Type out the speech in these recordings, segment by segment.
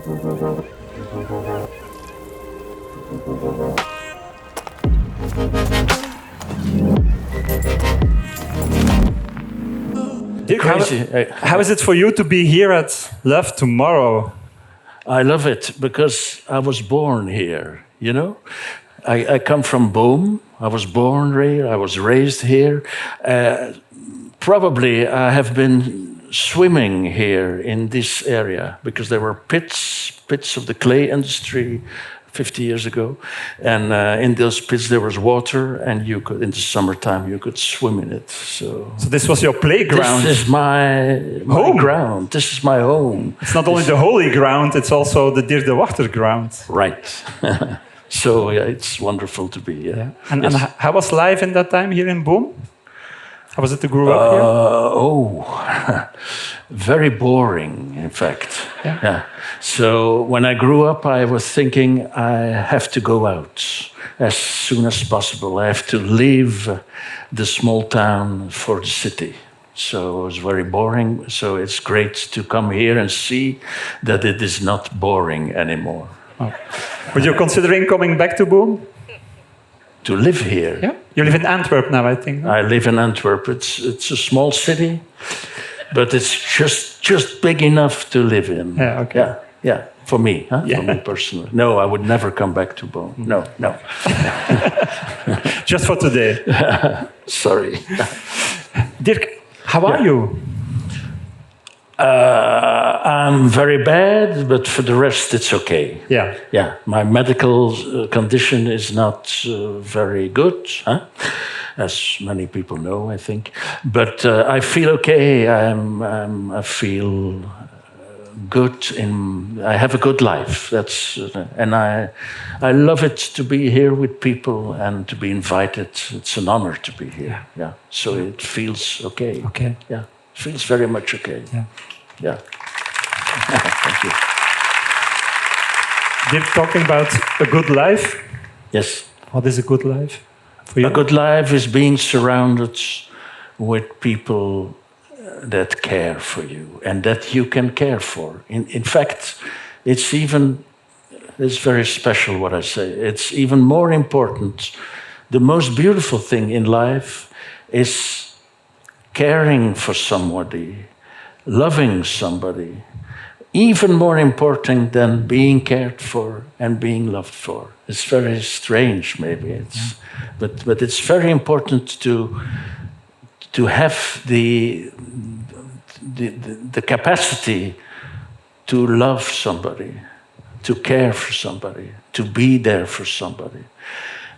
Dirk, how is it for you to be here at Love Tomorrow? I love it because I was born here, you know? I come from Boom. I was born here. I was raised here. Probably I have been swimming here in this area because there were pits of the clay industry 50 years ago. And in those pits there was water, and you could, in the summertime, you could swim in it. So this was your playground? This is my ground. This is my home. It's not only the holy ground, it's also the Dirk De Wachter ground. Right. So yeah, it's wonderful to be here. Yeah. And how was life in that time here in Boom? How was it to grow up here? Very boring, in fact. Yeah. So when I grew up, I was thinking I have to go out as soon as possible. I have to leave the small town for the city. So it was very boring. So it's great to come here and see that it is not boring anymore. Oh. But you're considering coming back to Boom? To live here. Yeah. You live in Antwerp now, I think. I live in Antwerp. It's a small city, but it's just big enough to live in. Yeah. Okay. Yeah. For me, for me personally. No, I would never come back to Boom. No. Just for today. Sorry. Dirk, how are you? I'm very bad, but for the rest, it's okay. Yeah. My medical condition is not very good, as many people know, I think. But I feel okay. I feel good. I have a good life. And I love it to be here with people and to be invited. It's an honor to be here. Yeah. So it feels okay. Okay. Yeah. Feels very much okay. Yeah. Thank you. Dirk, talking about a good life. Yes. What is a good life for you? A good life is being surrounded with people that care for you and that you can care for. In fact, it's very special what I say. It's even more important. The most beautiful thing in life is caring for somebody, loving somebody, even more important than being cared for and being loved for. It's very strange, maybe, but it's very important to have the capacity to love somebody, to care for somebody, to be there for somebody.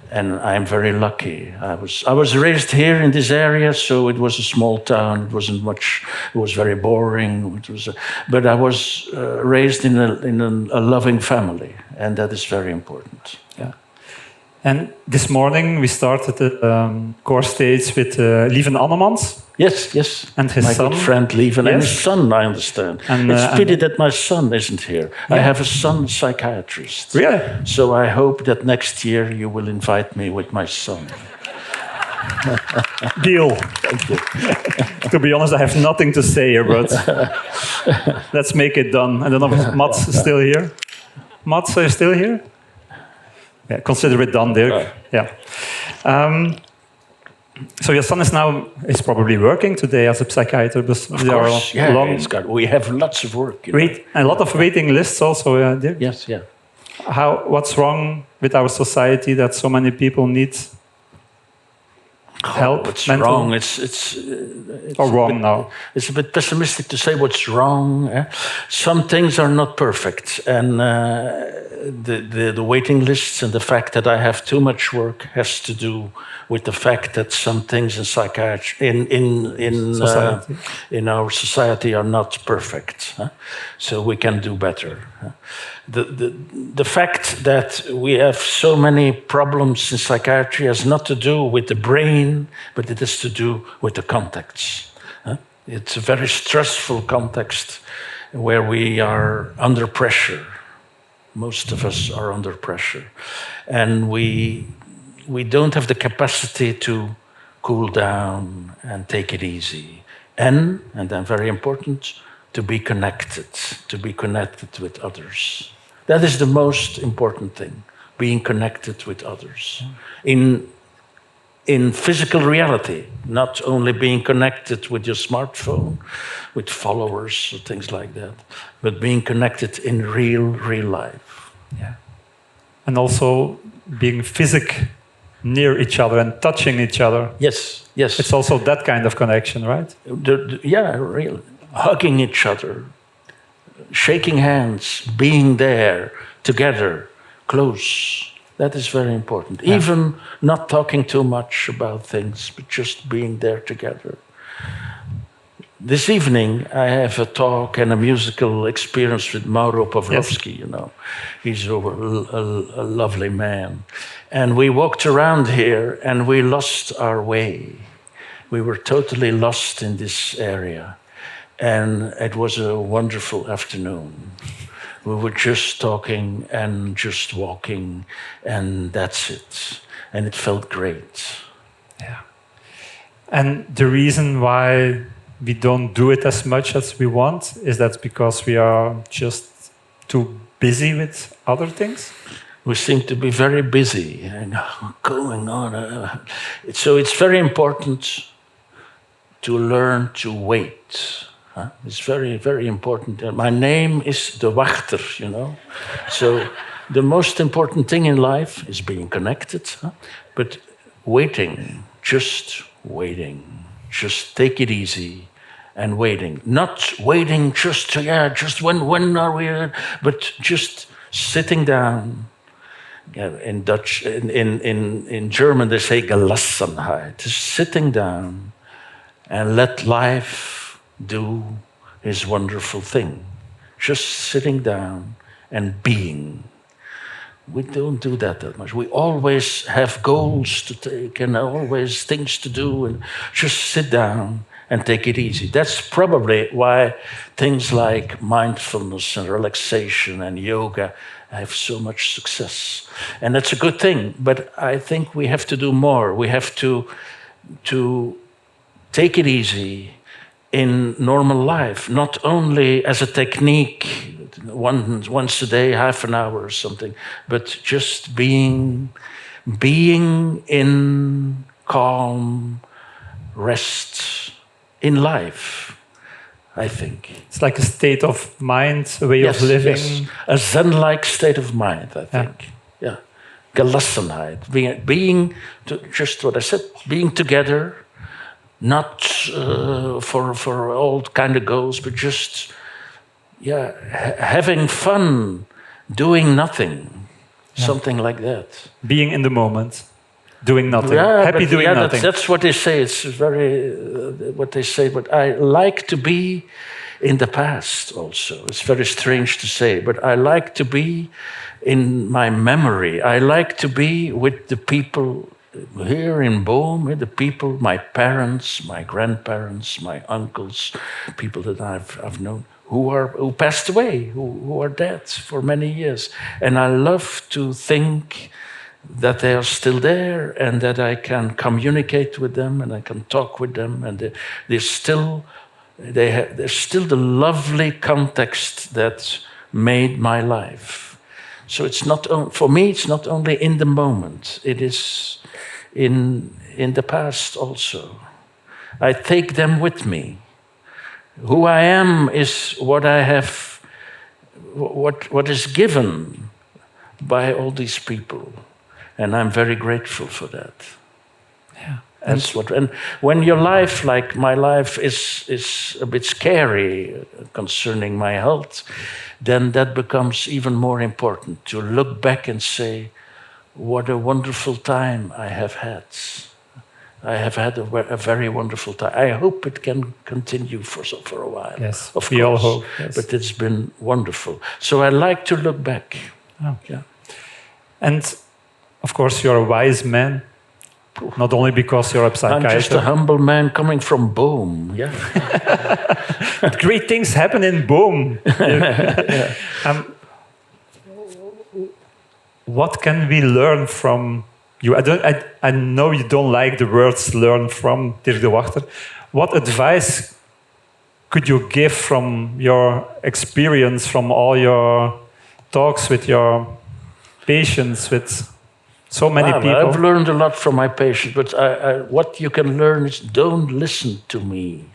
And I'm very lucky. I was raised here in this area, so it was a small town. It wasn't much. It was very boring. But I was raised in a loving family, and that is very important. Yeah. And this morning we started the core stage with Lieven Annemans. Yes. And his son. My good friend Lieven, and his son, I understand. It's pity that my son isn't here. Yeah. I have a son psychiatrist. Really? So I hope that next year you will invite me with my son. Deal. Thank you. To be honest, I have nothing to say here, but let's make it done. I don't know if Mats is still here. Mats, are you still here? Yeah, consider it done, Dirk. Yeah. So your son is probably working today as a psychiatrist. Of course, we have lots of work. A lot of waiting lists also, Dirk? Yes, yeah. What's wrong with our society that so many people need help? What's wrong? It's wrong now. It's a bit pessimistic to say what's wrong. Some things are not perfect, and the waiting lists and the fact that I have too much work has to do with the fact that some things in psychiatry in our society are not perfect. So we can do better. The fact that we have so many problems in psychiatry has not to do with the brain, but it has to do with the context. It's a very stressful context where we are under pressure. Most of us are under pressure. And we don't have the capacity to cool down and take it easy. And then very important, to be connected with others. That is the most important thing, being connected with others. In physical reality, not only being connected with your smartphone, with followers or things like that, but being connected in real life. Yeah. And also being near each other and touching each other. Yes. It's also that kind of connection, right? Real. Hugging each other, shaking hands, being there together, close. That is very important. Yeah. Even not talking too much about things, but just being there together. This evening, I have a talk and a musical experience with Mauro Pavlovsky, yes. You know. He's a lovely man. And we walked around here and we lost our way. We were totally lost in this area. And it was a wonderful afternoon. We were just talking and just walking, and that's it. And it felt great. Yeah. And the reason why we don't do it as much as we want is that because we are just too busy with other things? We seem to be very busy and going on. So it's very important to learn to wait. It's very, very important. My name is De Wachter, you know. So the most important thing in life is being connected, but waiting, just take it easy and waiting. Not waiting just when are we, but just sitting down. In Dutch, in German they say Gelassenheit, just sitting down and let life do his wonderful thing. Just sitting down and being. We don't do that much. We always have goals to take and always things to do, and just sit down and take it easy. That's probably why things like mindfulness and relaxation and yoga have so much success. And that's a good thing, but I think we have to do more. We have to take it easy in normal life, not only as a technique, once a day, half an hour or something, but just being in calm rest in life, I think. It's like a state of mind, a way of living. Yes. A Zen-like state of mind, I think. Yeah. Gelassenheit, being just what I said, being together, not for all kind of goals, but just having fun, doing nothing, something like that. Being in the moment, doing nothing, happy doing nothing. That's what they say. It's very what they say. But I like to be in the past also. It's very strange to say, but I like to be in my memory. I like to be with the people here in Boom, the people, my parents, my grandparents, my uncles, people that I've known who passed away, who are dead for many years. And I love to think that they are still there and that I can communicate with them and I can talk with them, and there's still the lovely context that made my life. So it's not for me. It's not only in the moment. It is in the past also. I take them with me. Who I am is what I have, what is given by all these people, and I'm very grateful for that. Yeah, and when your life, like my life, is a bit scary concerning my health, then that becomes even more important to look back and say, what a wonderful time I have had. I have had a very wonderful time. I hope it can continue for a while. Yes, of we course, all hope. Yes. But it's been wonderful. So I like to look back. Oh. Yeah. And of course, you're a wise man. Not only because you're a psychiatrist. I'm just a humble man coming from Boom. Yeah. But great things happen in Boom. Yeah. What can we learn from you? I know you don't like the words "learn from," Dirk De Wachter. What advice could you give from your experience, from all your talks with your patients, with so many people? I've learned a lot from my patients, but what you can learn is don't listen to me.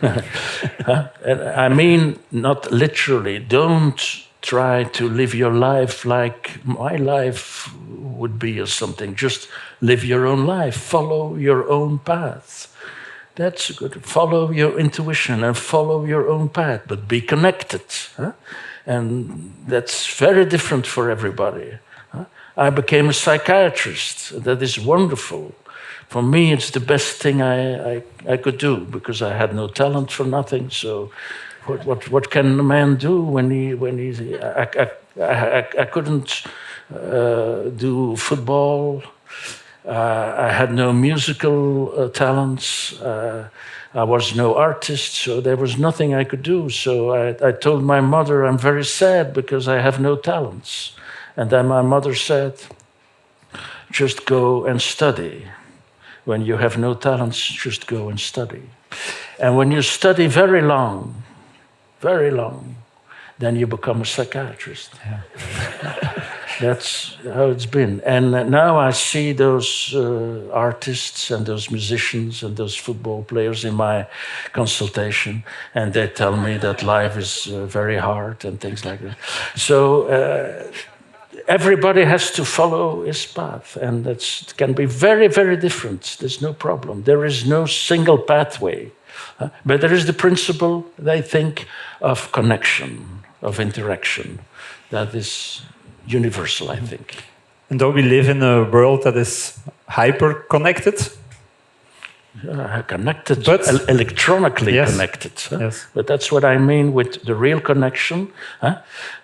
And I mean, not literally. Don't try to live your life like my life would be or something. Just live your own life. Follow your own path. That's good. Follow your intuition and follow your own path, but be connected. And that's very different for everybody. I became a psychiatrist. That is wonderful. For me, it's the best thing I could do because I had no talent for nothing. So, what can a man do when he's? I couldn't do football. I had no musical talents. I was no artist, so there was nothing I could do. So I told my mother, I'm very sad because I have no talents. And then my mother said, just go and study. When you have no talents, just go and study. And when you study very long, then you become a psychiatrist. Yeah. That's how it's been. And now I see those artists and those musicians and those football players in my consultation, and they tell me that life is very hard and things like that. So everybody has to follow his path, and it can be very, very different. There's no problem. There is no single pathway. But there is the principle, they think, of connection, of interaction. That is universal, I think. And though we live in a world that is hyper-connected, connected, but electronically connected. Yes. But that's what I mean with the real connection.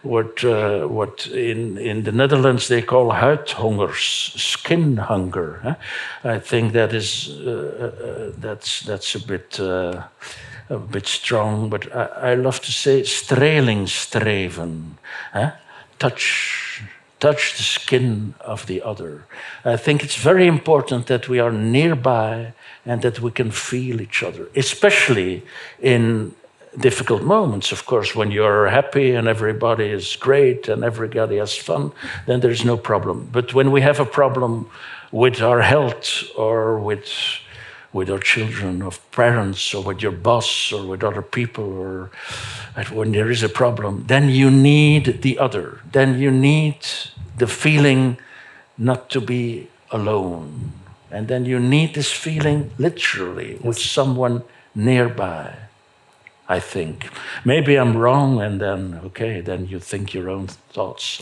What in the Netherlands they call huidhongers, skin hunger. I think that is that's a bit strong, but I love to say strelingsstreven. Touch the skin of the other. I think it's very important that we are nearby and that we can feel each other, especially in difficult moments. Of course, when you're happy and everybody is great and everybody has fun, then there's no problem. But when we have a problem with our health or with our children, or parents, or with your boss, or with other people, or when there is a problem, then you need the other. Then you need the feeling not to be alone. And then you need this feeling literally with someone nearby, I think. Maybe I'm wrong, and then, okay, then you think your own thoughts.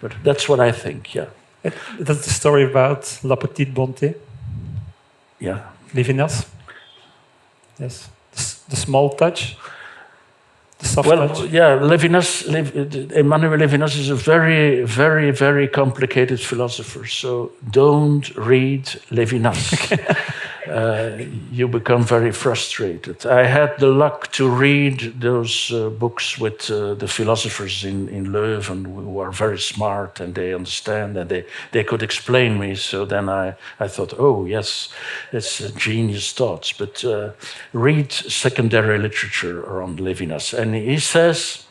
But that's what I think, yeah. That's the story about La Petite Bonté. Yeah. Levinas. Yes. The small touch. The soft touch. Yeah, Emmanuel Levinas is a very, very, very complicated philosopher. So don't read Levinas. You become very frustrated. I had the luck to read those books with the philosophers in Leuven who are very smart and they understand and they could explain me. So then I thought, oh, yes, it's genius thoughts. But read secondary literature on Levinas. And he says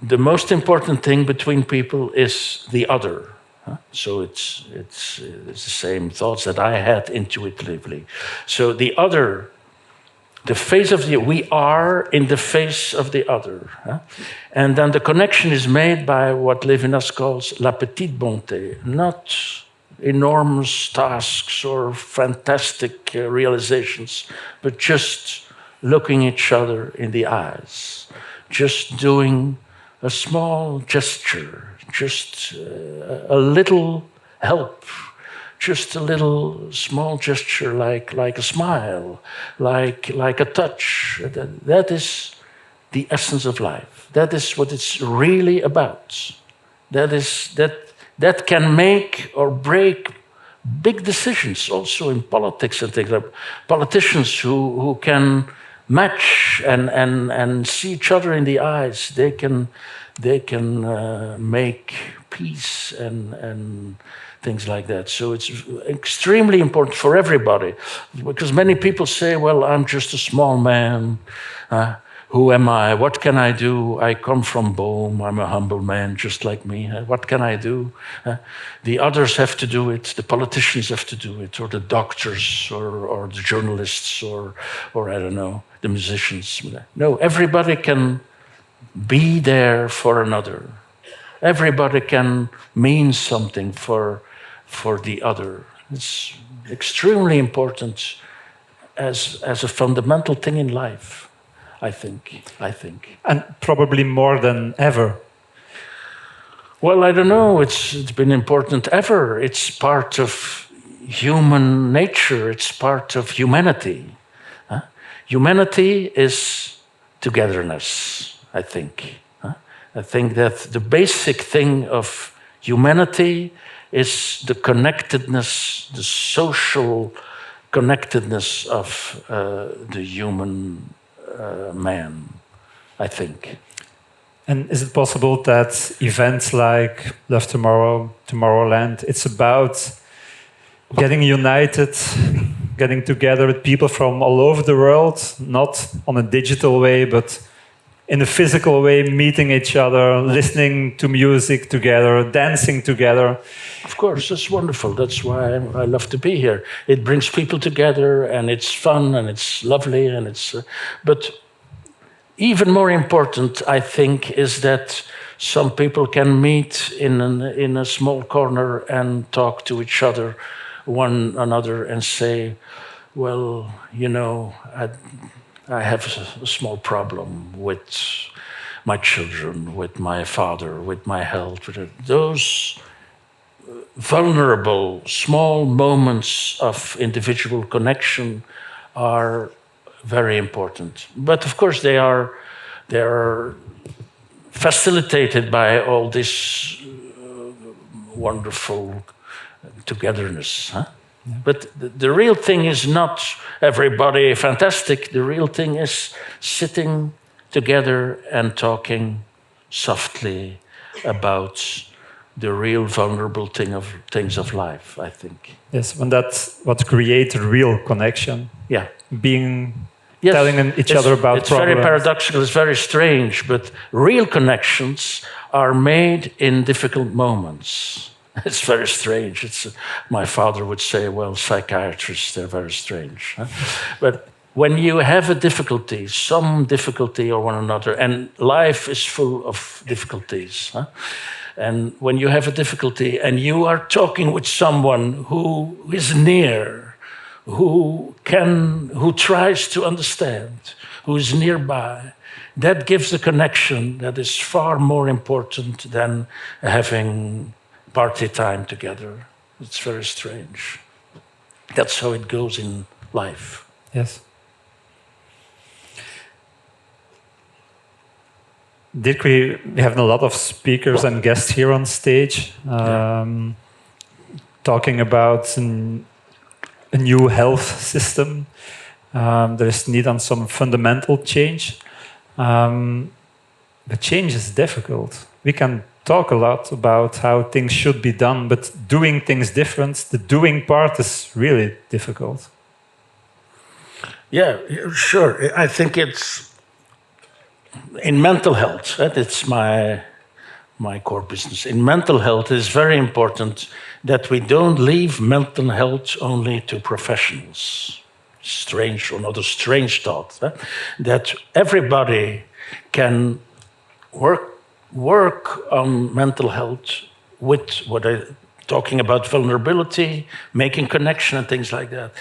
the most important thing between people is the other. So it's the same thoughts that I had intuitively. So the other, the face of we are in the face of the other. And then the connection is made by what Levinas calls la petite bonté, not enormous tasks or fantastic realizations, but just looking each other in the eyes, just doing a small gesture, just a little help, just a little small gesture like a smile, like a touch. That is the essence of life. That is what it's really about. That can make or break big decisions also in politics and things like politicians who can match and see each other in the eyes. They can make peace and things like that. So it's extremely important for everybody, because many people say, well, I'm just a small man. Who am I? What can I do? I come from Boom. I'm a humble man, just like me. What can I do? The others have to do it. The politicians have to do it, or the doctors, or the journalists, or I don't know, the musicians. No, everybody can be there for another. Everybody can mean something for the other. It's extremely important as a fundamental thing in life, I think. And probably more than ever. Well, I don't know. It's been important ever. It's part of human nature. It's part of humanity. Humanity is togetherness, I think. I think that the basic thing of humanity is the connectedness, the social connectedness of the human man, I think. And is it possible that events like Love Tomorrow, Tomorrowland, it's about getting united, getting together with people from all over the world, not on a digital way, but in a physical way, meeting each other, listening to music together, dancing together? Of course, that's wonderful. That's why I love to be here. It brings people together, and it's fun, and it's lovely, and it's. But even more important, I think, is that some people can meet in a small corner and talk to each other, one another, and say, "Well, you know, I have a small problem with my children, with my father, with my health." Those vulnerable, small moments of individual connection are very important. But of course, they are facilitated by all this wonderful togetherness. Huh? Yeah. But the real thing is not everybody fantastic. The real thing is sitting together and talking softly about the real vulnerable things of life, I think. Yes, and that's what creates a real connection. Yeah. Yes, telling each other about it's problems. Very paradoxical, it's very strange, but real connections are made in difficult moments. It's very strange. My father would say, well, psychiatrists, they're very strange. Huh? But when you have a difficulty, some difficulty or one another, and life is full of difficulties, huh? And when you have a difficulty and you are talking with someone who is near, who tries to understand, who is nearby, that gives a connection that is far more important than having party time together. It's very strange. That's how it goes in life. Yes. Dirk, we have a lot of speakers and guests here on stage talking about a new health system. There is need on some fundamental change. But change is difficult. We can talk a lot about how things should be done, but doing things different, the doing part is really difficult. Yeah, sure. I think it's in mental health. It's my core business. In mental health, it is very important that we don't leave mental health only to professionals. Strange, or not a strange thought, that everybody can work on mental health with what I'm talking about, vulnerability, making connection and things like that.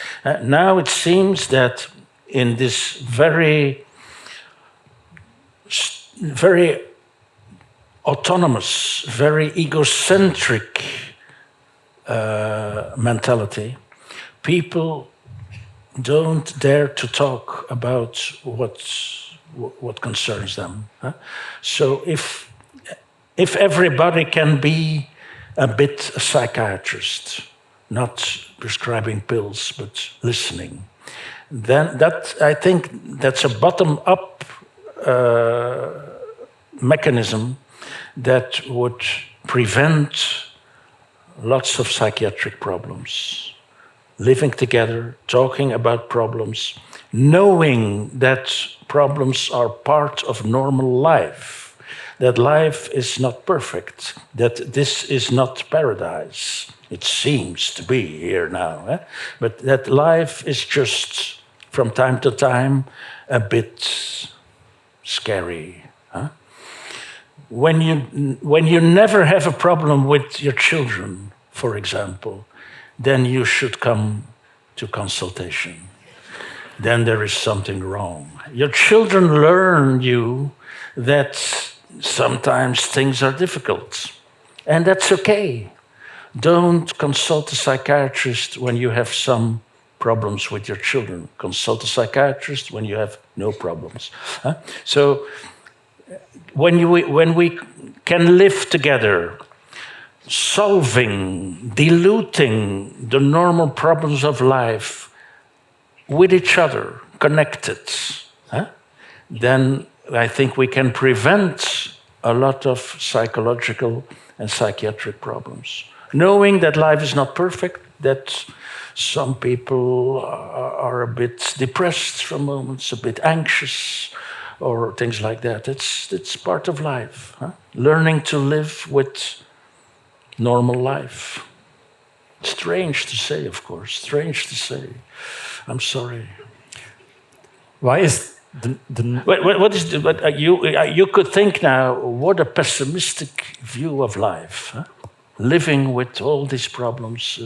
Now it seems that in this very autonomous, very egocentric mentality, people don't dare to talk about what concerns them. Huh? So if everybody can be a bit a psychiatrist, not prescribing pills but listening, then I think that's a bottom-up mechanism that would prevent lots of psychiatric problems. Living together, talking about problems, knowing that problems are part of normal life, that life is not perfect, that this is not paradise. It seems to be here now, but that life is just, from time to time, a bit scary. When you never have a problem with your children, for example, then you should come to consultation. Then there is something wrong. Your children learn you that sometimes things are difficult, and that's okay. Don't consult a psychiatrist when you have some problems with your children. Consult a psychiatrist when you have no problems. So when we can live together, solving, diluting the normal problems of life with each other, connected, then I think we can prevent a lot of psychological and psychiatric problems. Knowing that life is not perfect, that some people are a bit depressed for moments, a bit anxious, or things like that. It's part of life. Learning to live with normal life. Strange to say, of course. Strange to say. I'm sorry. Why is what is the, you could think now, what a pessimistic view of life. Living with all these problems.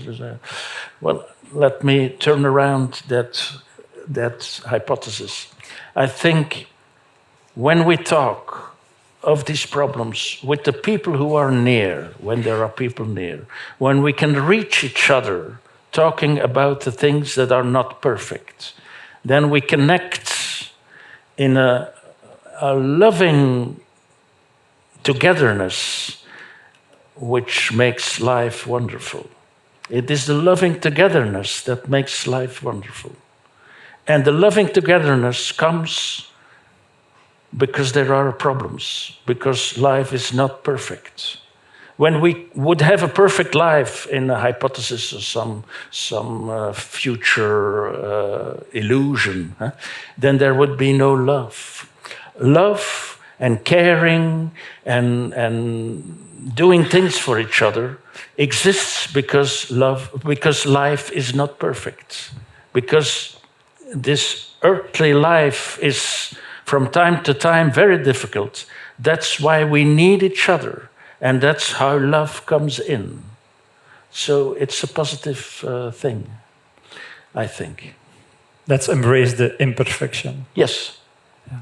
Well, let me turn around that hypothesis. I think when we talk of these problems with the people who are near, when there are people near, when we can reach each other talking about the things that are not perfect, then we connect in a loving togetherness which makes life wonderful. It is the loving togetherness that makes life wonderful. And the loving togetherness comes because there are problems, because life is not perfect. When we would have a perfect life in a hypothesis or some future illusion, then there would be no love. Love and caring and doing things for each other exists because life is not perfect. Because this earthly life is from time to time very difficult. That's why we need each other. And that's how love comes in. So it's a positive thing, I think. Let's embrace the imperfection. Yes. Yeah.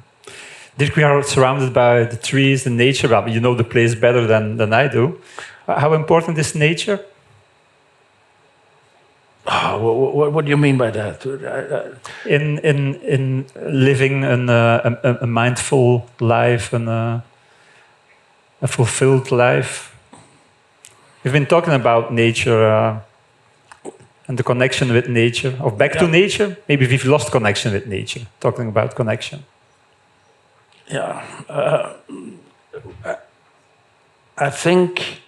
Dirk, we are surrounded by the trees, the nature. Well, you know the place better than I do. How important is nature? Oh, what do you mean by that? In living a mindful life and a fulfilled life. We've been talking about nature and the connection with nature, or back to nature. Maybe we've lost connection with nature, talking about connection. Yeah. I think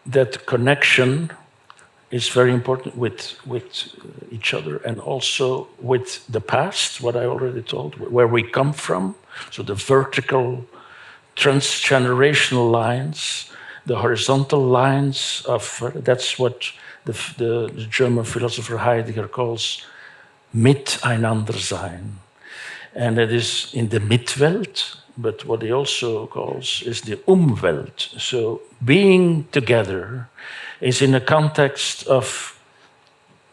that connection is very important with each other and also with the past, what I already told, where we come from. So the vertical transgenerational lines, the horizontal lines of, that's what the German philosopher Heidegger calls Miteinandersein. And it is in the Mitwelt, but what he also calls is the Umwelt. So being together is in a context of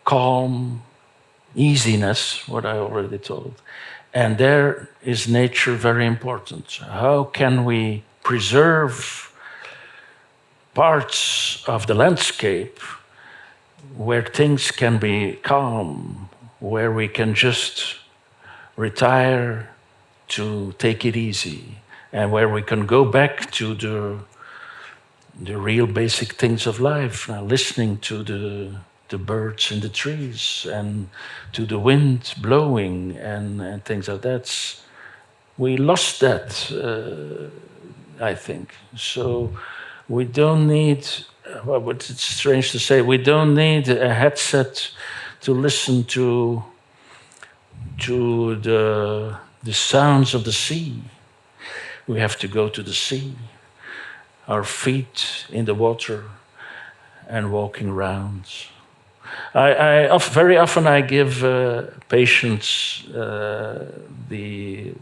calm, easiness, what I already told. And there is nature very important. How can we preserve parts of the landscape where things can be calm, where we can just retire to take it easy, and where we can go back to the real basic things of life, listening to the birds in the trees and to the wind blowing and things like that. We lost that, I think. So we don't need well, but it's strange to say, we don't need a headset to listen to the sounds of the sea. We have to go to the sea, our feet in the water, and walking around. Very often I give patients the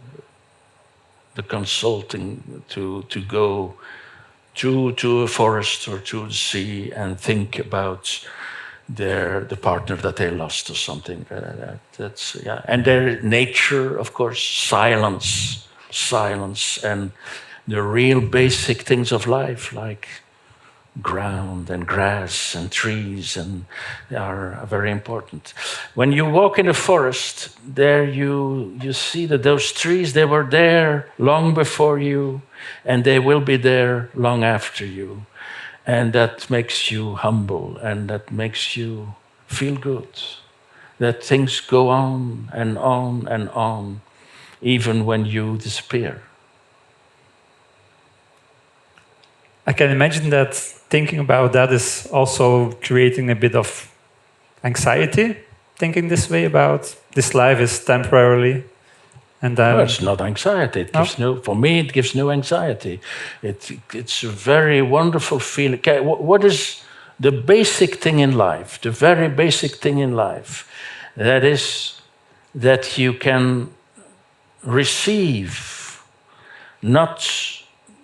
consulting to go to a forest or to the sea and think about the partner that they lost or something. That's yeah. And their nature, of course, silence, and the real basic things of life, like ground and grass and trees, and they are very important. When you walk in a forest, there you see that those trees, they were there long before you, and they will be there long after you. And that makes you humble, and that makes you feel good. That things go on and on and on, even when you disappear. I can imagine that thinking about that is also creating a bit of anxiety, thinking this way about this life is temporarily. And then, well, it's not anxiety. It gives for me, it gives no anxiety. It's a very wonderful feeling. What is the basic thing in life? The very basic thing in life, that is that you can receive not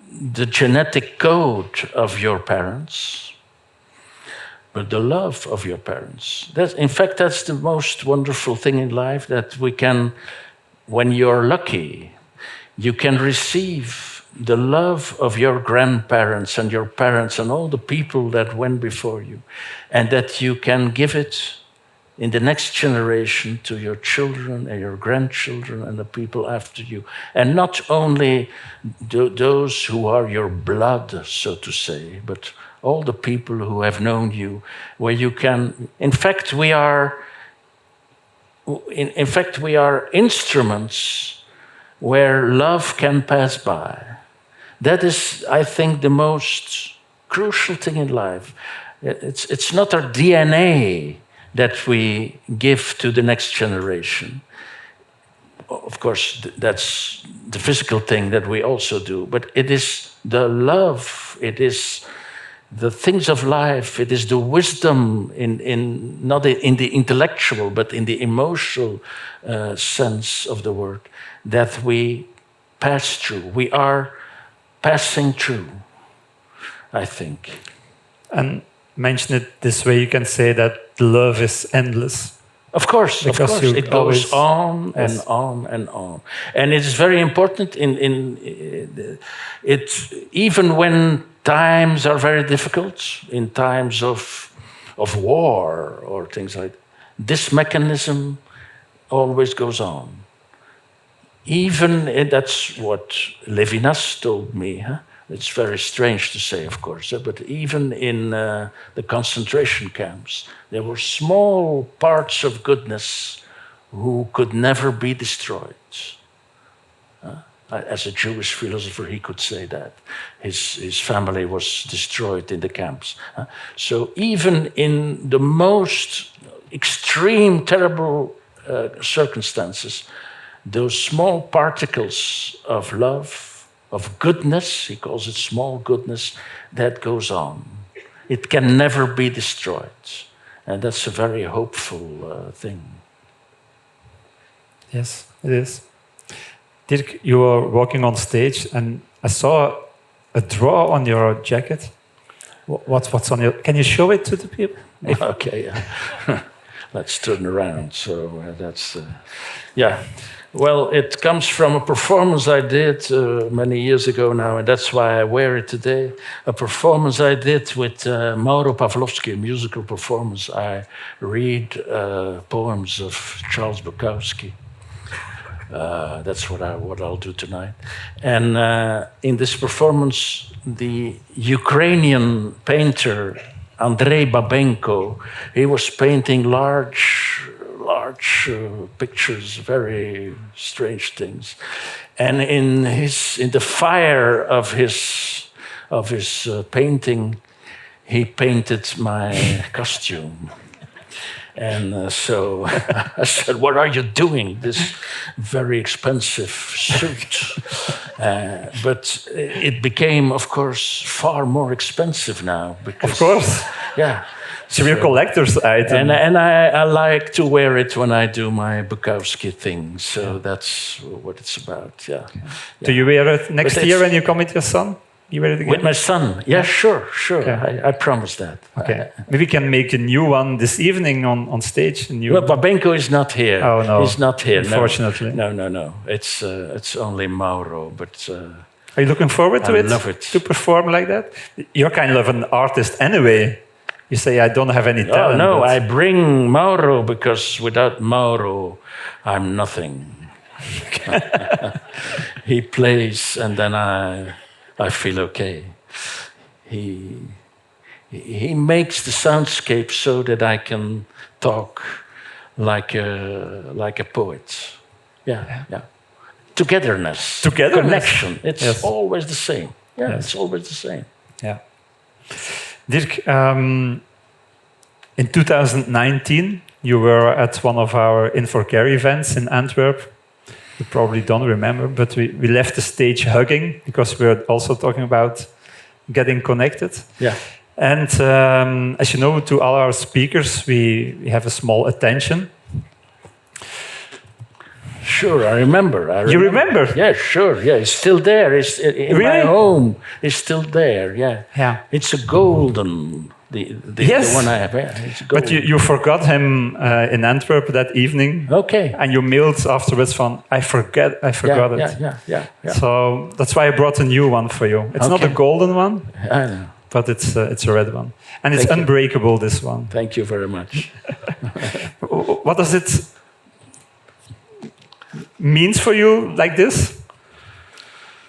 the genetic code of your parents, but the love of your parents. In fact, that's the most wonderful thing in life, that we can, when you're lucky, you can receive the love of your grandparents and your parents and all the people that went before you, and that you can give it in the next generation to your children and your grandchildren and the people after you. And not only those who are your blood, so to say, but all the people who have known you, where you can, in fact, we are instruments where love can pass by. That is, I think, the most crucial thing in life. It's not our DNA that we give to the next generation. Of course, that's the physical thing that we also do, but it is the love, it is the things of life, it is the wisdom not in the intellectual, but in the emotional sense of the word, that we pass through. We are passing through, I think. And mention it this way, you can say that love is endless. Of course, it goes on and on and on. And it's very important even when times are very difficult, in times of war or things like that, this mechanism always goes on. That's what Levinas told me. It's very strange to say, of course, but even in the concentration camps, there were small parts of goodness who could never be destroyed. As a Jewish philosopher, he could say that. His family was destroyed in the camps. So even in the most extreme, terrible circumstances, those small particles of love, of goodness, he calls it small goodness, that goes on. It can never be destroyed. And that's a very hopeful thing. Yes, it is. Dirk, you were walking on stage and I saw a draw on your jacket. What's on your... Can you show it to the people? Okay, yeah. Let's turn around. So that's... yeah. Well, it comes from a performance I did many years ago now, and that's why I wear it today. A performance I did with Mauro Pavlovsky, a musical performance. I read poems of Charles Bukowski. That's what I'll do tonight. And in this performance, the Ukrainian painter Andrei Babenko, he was painting large pictures, very strange things, and in the fire of his painting, he painted my costume. And so I said, what are you doing? This very expensive suit. But it became, of course, far more expensive now. Because, of course. Yeah. So we're collector's item. And I like to wear it when I do my Bukowski thing. So that's what it's about, yeah. Do you wear it next year when you come with your son? You wear it again? With my son? Yeah, sure. Okay. I promise that. Okay. Maybe we can make a new one this evening on stage. Well, Babenko is not here. Oh, no. He's not here. Unfortunately. No. It's only Mauro, but... Are you looking forward to it? I love it. To perform like that? You're kind of an artist anyway. You say, I don't have any talent. Oh, no, I bring Mauro because without Mauro, I'm nothing. He plays and then I feel okay. He makes the soundscape so that I can talk like a poet. Yeah. Togetherness. Connection. It's always the same. Yeah, it's always the same. Yeah. Dirk, in 2019, you were at one of our In4Care events in Antwerp. You probably don't remember, but we left the stage hugging because we're also talking about getting connected. Yeah. And as you know, to all our speakers, we have a small attention. Sure, I remember. You remember? Yeah, sure. Yeah, it's still there. It's in my home. It's still there. Yeah. It's a golden. The one I have. Yeah, it's golden. But you forgot him in Antwerp that evening. Okay. And you mailed afterwards from, I forgot it. Yeah. So that's why I brought a new one for you. It's not a golden one. I know. But it's a red one. And it's unbreakable, this one. Thank you very much. What does it means for you like this?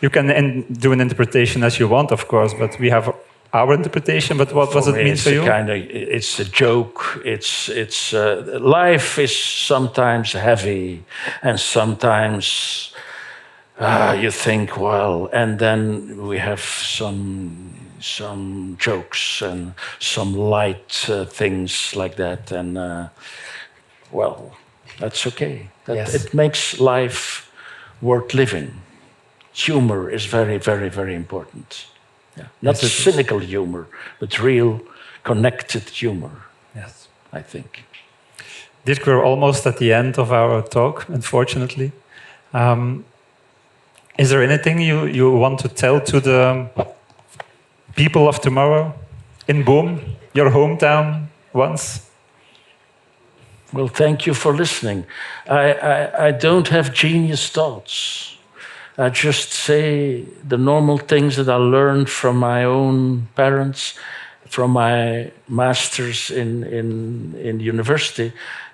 You can do an interpretation as you want, of course, but we have our interpretation. But what does it mean for you? It's a joke. It's life is sometimes heavy, and sometimes you think, well, and then we have some jokes and some light things like that, and well, that's okay. It makes life worth living. Humor is very, very, very important. Yeah. Not cynical humor, but real connected humor. Yes, I think. Dirk, we're almost at the end of our talk, unfortunately. Is there anything you want to tell to the people of tomorrow in Boom, your hometown once? Well, thank you for listening. I don't have genius thoughts. I just say the normal things that I learned from my own parents, from my masters in university,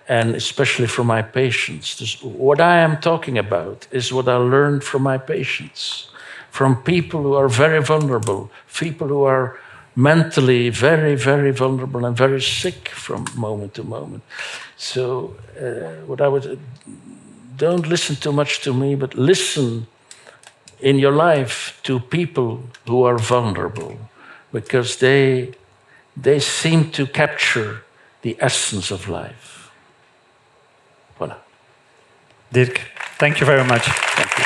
and especially from my patients. What I am talking about is what I learned from my patients, from people who are very vulnerable, people who are mentally very, very vulnerable and very sick from moment to moment. So don't listen too much to me, but listen in your life to people who are vulnerable, because they seem to capture the essence of life. Voilà. Dirk, thank you very much. Thank you.